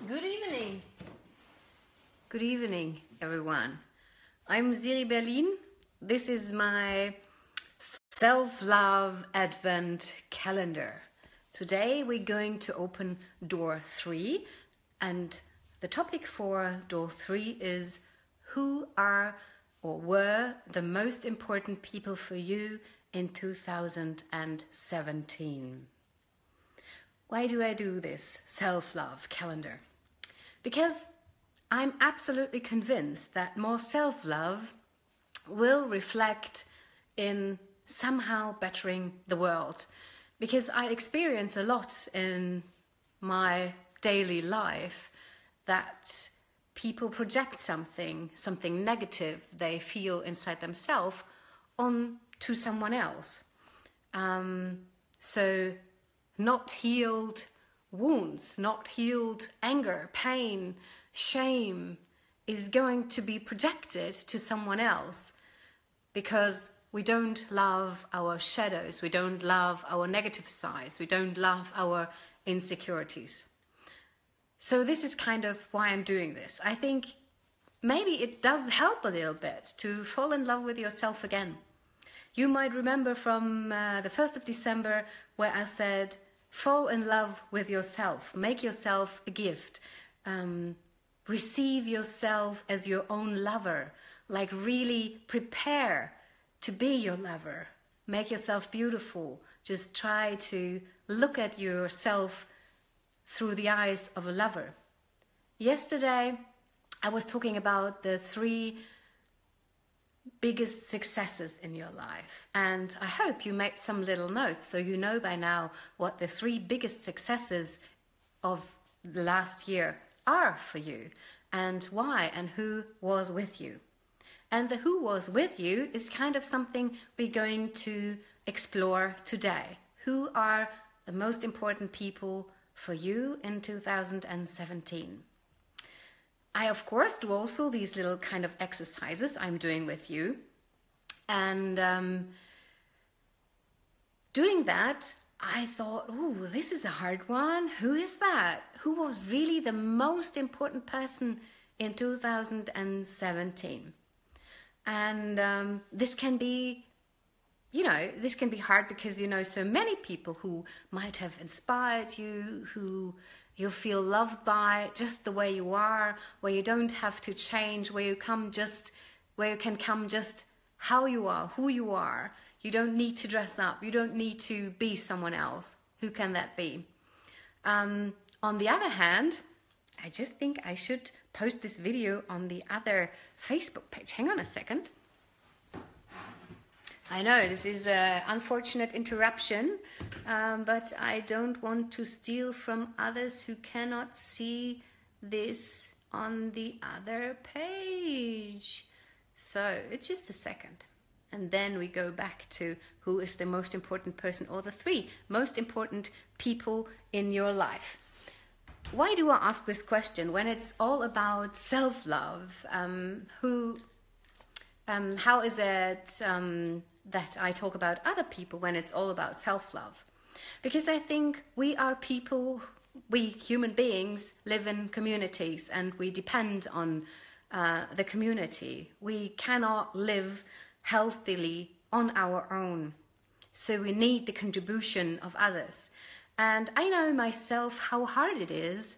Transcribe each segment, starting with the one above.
Good evening. Good evening, everyone. I'm Siri Berlin. This is my self-love advent calendar. Today we're going to open door 3, and the topic for door 3 is who are or were the most important people for you in 2017. Why do I do this self-love calendar? Because I'm absolutely convinced that more self-love will reflect in somehow bettering the world. Because I experience a lot in my daily life that people project something negative they feel inside themselves on to someone else. So not healed wounds, not healed anger, pain, shame is going to be projected to someone else because we don't love our shadows, we don't love our negative sides, we don't love our insecurities. So this is kind of why I'm doing this. I think maybe it does help a little bit to fall in love with yourself again. You might remember from the 1st of December where I said, fall in love with yourself, make yourself a gift, receive yourself as your own lover, like really prepare to be your lover, make yourself beautiful, just try to look at yourself through the eyes of a lover. Yesterday I was talking about the 3 biggest successes in your life, and I hope you made some little notes so you know by now what the 3 biggest successes of the last year are for you and why and who was with you. And the who was with you is kind of something we're going to explore today. Who are the most important people for you in 2017? I, of course, do also these little kind of exercises I'm doing with you. And doing that, I thought, oh, this is a hard one. Who is that? Who was really the most important person in 2017? And this can be, this can be hard because you know so many people who might have inspired you, who you feel loved by just the way you are, where you don't have to change, where you can come just how you are, who you are. You don't need to dress up. You don't need to be someone else. Who can that be? On the other hand, I just think I should post this video on the other Facebook page. Hang on a second. I know this is an unfortunate interruption, but I don't want to steal from others who cannot see this on the other page. So it's just a second. And then we go back to who is the most important person or the 3 most important people in your life. Why do I ask this question when it's all about self-love? How is it that I talk about other people when it's all about self-love? Because I think we are people, we human beings live in communities and we depend on the community. We cannot live healthily on our own. So we need the contribution of others. And I know myself how hard it is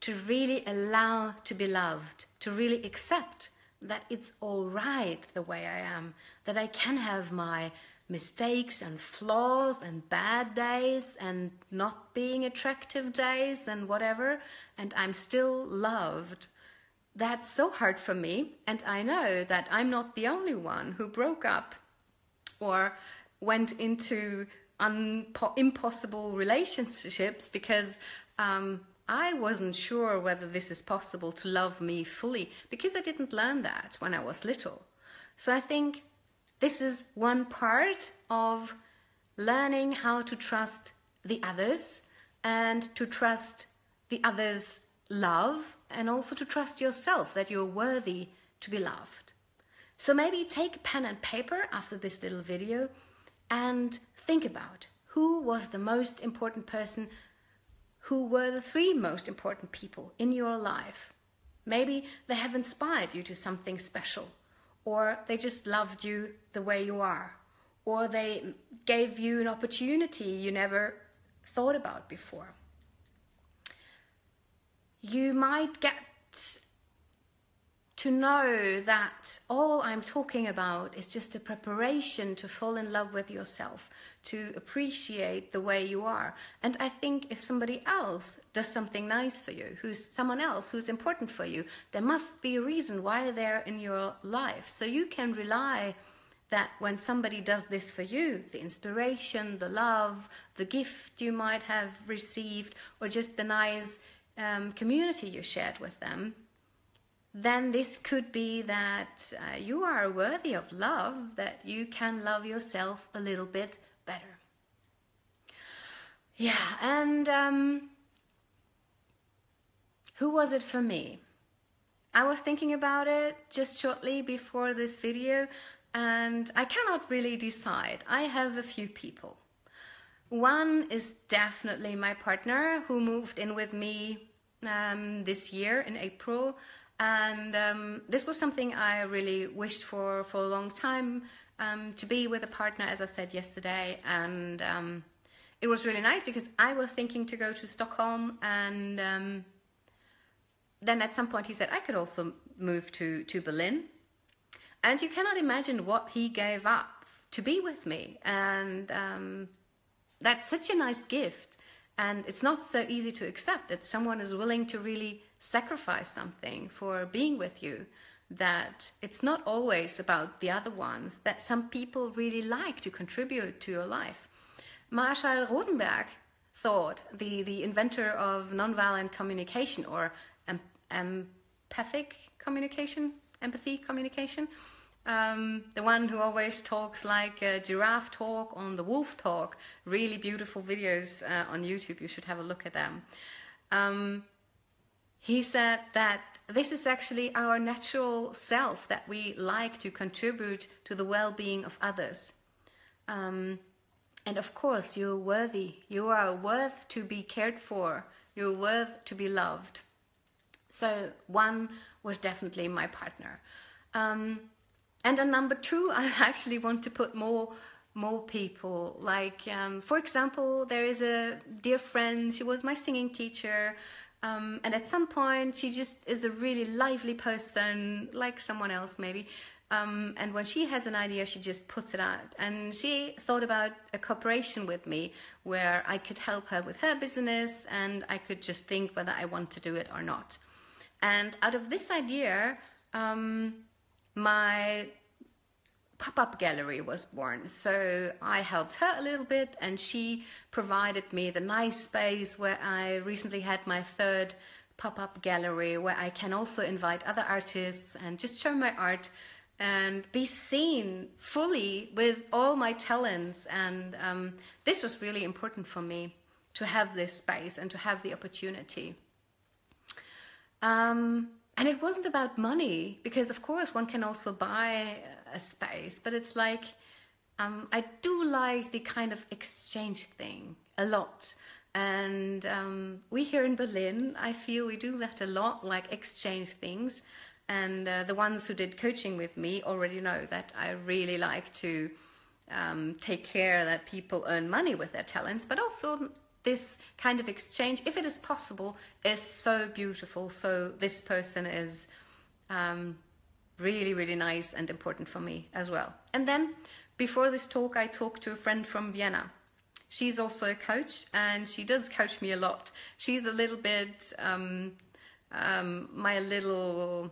to really allow to be loved, to really accept that it's all right the way I am, that I can have my mistakes and flaws and bad days and not being attractive days and whatever, and I'm still loved. That's so hard for me, and I know that I'm not the only one who broke up or went into impossible relationships because I wasn't sure whether this is possible to love me fully because I didn't learn that when I was little. So I think this is one part of learning how to trust the others and to trust the others' love and also to trust yourself that you're worthy to be loved. So maybe take a pen and paper after this little video and think about who was the most important person who were the 3 most important people in your life. Maybe they have inspired you to something special, or they just loved you the way you are, or they gave you an opportunity you never thought about before. You might get to know that all I'm talking about is just a preparation to fall in love with yourself, to appreciate the way you are. And I think if somebody else does something nice for you, someone else who's important for you, there must be a reason why they're in your life. So you can rely that when somebody does this for you, the inspiration, the love, the gift you might have received, or just the nice community you shared with them, then this could be that you are worthy of love, that you can love yourself a little bit better. Yeah, and who was it for me? I was thinking about it just shortly before this video, and I cannot really decide. I have a few people. One is definitely my partner, who moved in with me this year in April. And this was something I really wished for a long time, to be with a partner, as I said yesterday. And it was really nice because I was thinking to go to Stockholm, and then at some point he said I could also move to Berlin. And you cannot imagine what he gave up to be with me. And that's such a nice gift. And it's not so easy to accept that someone is willing to really sacrifice something for being with you, that it's not always about the other ones, that some people really like to contribute to your life. Marshall Rosenberg thought, the inventor of nonviolent communication, or empathy communication, the one who always talks like a giraffe talk on the wolf talk, really beautiful videos on YouTube, you should have a look at them. He said that this is actually our natural self, that we like to contribute to the well-being of others. And of course, you're worthy. You are worth to be cared for. You're worth to be loved. So one was definitely my partner. And on number 2, I actually want to put more people. Like, for example, there is a dear friend. She was my singing teacher. And at some point, she just is a really lively person, like someone else maybe. And when she has an idea, she just puts it out. And she thought about a cooperation with me where I could help her with her business, and I could just think whether I want to do it or not. And out of this idea, my pop-up gallery was born. So I helped her a little bit, and she provided me the nice space where I recently had my 3rd pop-up gallery, where I can also invite other artists and just show my art and be seen fully with all my talents. And this was really important for me, to have this space and to have the opportunity. And it wasn't about money, because of course one can also buy a space, but it's like, I do like the kind of exchange thing a lot. And we here in Berlin, I feel we do that a lot, like exchange things. And the ones who did coaching with me already know that I really like to take care that people earn money with their talents, but also this kind of exchange, if it is possible, is so beautiful. So this person is really, really nice and important for me as well. And then before this talk, I talked to a friend from Vienna. She's also a coach, and she does coach me a lot. She's a little bit my little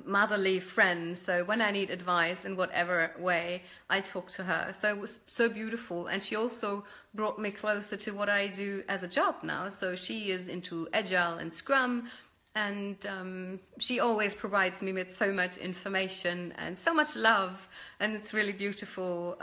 motherly friend. So when I need advice in whatever way, I talk to her. So it was so beautiful. And she also brought me closer to what I do as a job now. So she is into Agile and Scrum. And she always provides me with so much information and so much love. And it's really beautiful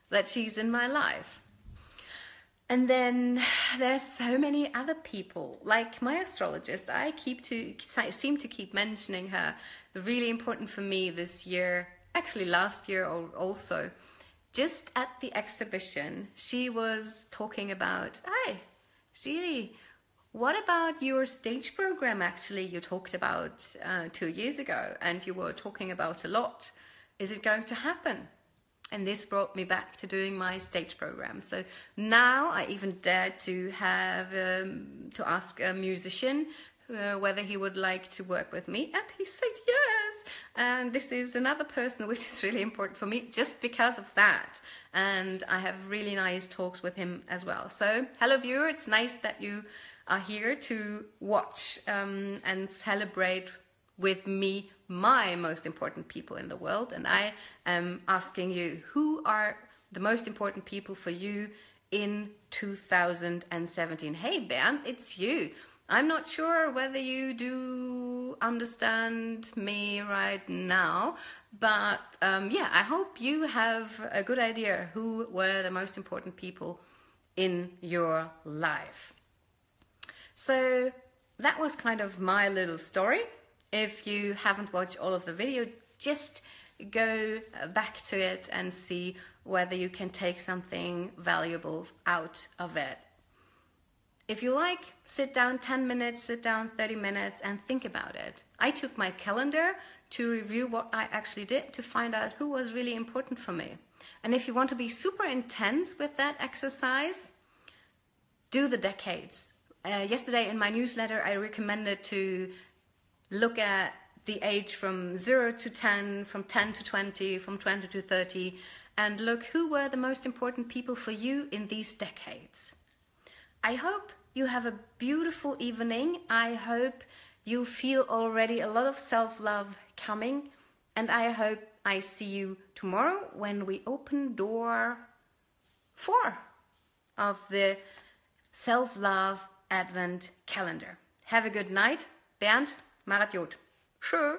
that she's in my life. And then there's so many other people, like my astrologist. I seem to keep mentioning her. Really important for me this year, actually last year also. Just at the exhibition, she was talking about, hey, Siri, what about your stage program actually you talked about 2 years ago and you were talking about a lot? Is it going to happen? And this brought me back to doing my stage program. So now I even dared to have to ask a musician whether he would like to work with me, and he said yes. And this is another person which is really important for me just because of that. And I have really nice talks with him as well. So hello viewer, it's nice that you are here to watch and celebrate with me my most important people in the world. And I am asking you, who are the most important people for you in 2017? Hey Bernd, it's you. I'm not sure whether you do understand me right now, but yeah, I hope you have a good idea who were the most important people in your life. So that was kind of my little story. If you haven't watched all of the video, just go back to it and see whether you can take something valuable out of it. If you like, sit down 10 minutes, sit down 30 minutes and think about it. I took my calendar to review what I actually did to find out who was really important for me. And if you want to be super intense with that exercise, do the decades. Yesterday in my newsletter, I recommended to look at the age from 0 to 10, from 10 to 20, from 20 to 30, and look who were the most important people for you in these decades. I hope you have a beautiful evening. I hope you feel already a lot of self-love coming, and I hope I see you tomorrow when we open door 4 of the self-love Advent calendar. Have a good night. Bernd, Marat Jod. Tschö.